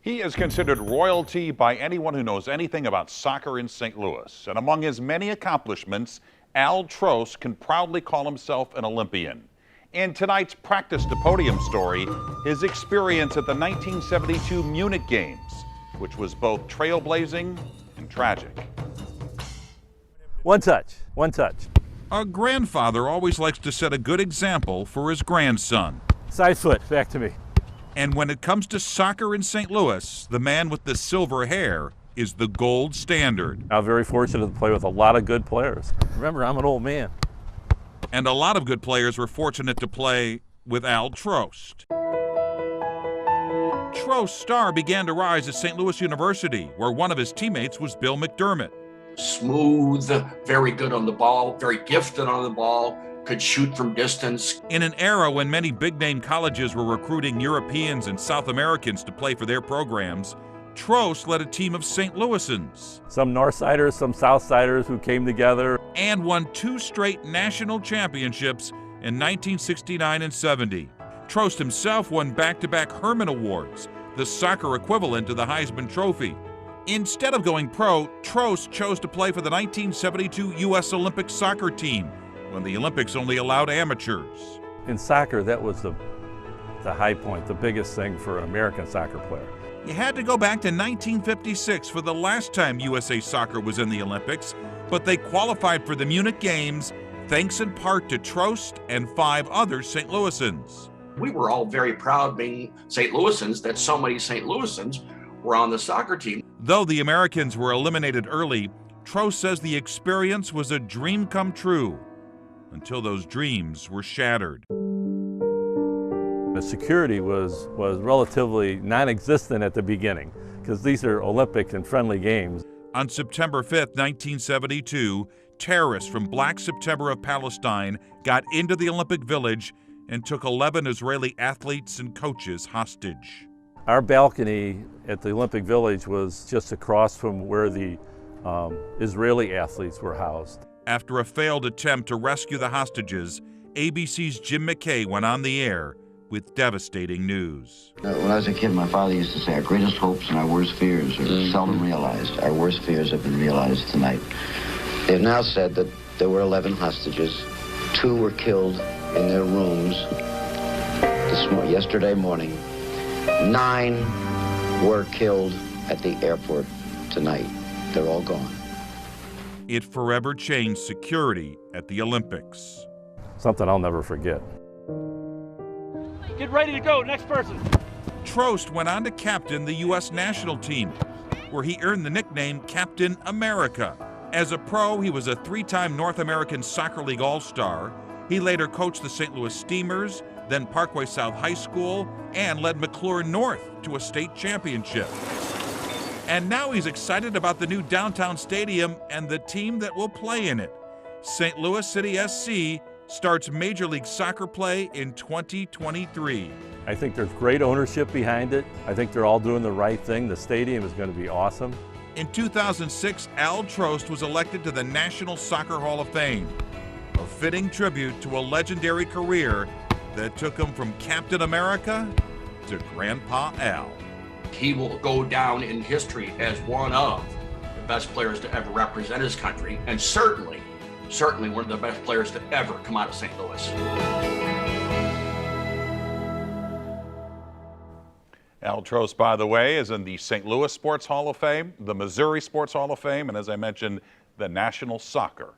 He is considered royalty by anyone who knows anything about soccer in St. Louis. And among his many accomplishments, Al Trost can proudly call himself an Olympian. In tonight's practice to podium story, his experience at the 1972 Munich Games, which was both trailblazing and tragic. One touch, one touch. A grandfather always likes to set a good example for his grandson. Side foot, back to me. And when it comes to soccer in St. Louis, the man with the silver hair is the gold standard. I'm very fortunate to play with a lot of good players. Remember, I'm an old man. And a lot of good players were fortunate to play with Al Trost. Trost's star began to rise at St. Louis University, where one of his teammates was Bill McDermott. Smooth, very good on the ball, very gifted on the ball, could shoot from distance. In an era when many big-name colleges were recruiting Europeans and South Americans to play for their programs, Trost led a team of St. Louisans. Some Northsiders, some Southsiders who came together. And won 2 straight national championships in 1969 and 70. Trost himself won back-to-back Herman Awards, the soccer equivalent to the Heisman Trophy. Instead of going pro, Trost chose to play for the 1972 U.S. Olympic soccer team, when the Olympics only allowed amateurs. In soccer, that was the high point, the biggest thing for an American soccer player. You had to go back to 1956 for the last time USA Soccer was in the Olympics, but they qualified for the Munich Games thanks in part to Trost and 5 other St. Louisans. We were all very proud, being St. Louisans, that so many St. Louisans were on the soccer team. Though the Americans were eliminated early, Trost says the experience was a dream come true, until those dreams were shattered. The security was relatively non-existent at the beginning, because these are Olympic and friendly games. On September 5th, 1972, terrorists from Black September of Palestine got into the Olympic Village and took 11 Israeli athletes and coaches hostage. Our balcony at the Olympic Village was just across from where the Israeli athletes were housed. After a failed attempt to rescue the hostages, ABC's Jim McKay went on the air with devastating news. When I was a kid, my father used to say, our greatest hopes and our worst fears are seldom realized. Our worst fears have been realized tonight. They've now said that there were 11 hostages. 2 were killed in their rooms yesterday morning. 9 were killed at the airport tonight. They're all gone. It forever changed security at the Olympics. Something I'll never forget. Get ready to go, next person. Trost went on to captain the U.S. national team, where he earned the nickname Captain America. As a pro, he was a 3-time North American Soccer League All-Star. He later coached the St. Louis Steamers, then Parkway South High School, and led McClure North to a state championship. And now he's excited about the new downtown stadium and the team that will play in it. St. Louis City SC starts Major League Soccer play in 2023. I think there's great ownership behind it. I think they're all doing the right thing. The stadium is going to be awesome. In 2006, Al Trost was elected to the National Soccer Hall of Fame, a fitting tribute to a legendary career that took him from Captain America to Grandpa Al. He will go down in history as one of the best players to ever represent his country, and certainly one of the best players to ever come out of St. Louis. Al Trost, by the way, is in the St. Louis Sports Hall of Fame, the Missouri Sports Hall of Fame, and as I mentioned, the National Soccer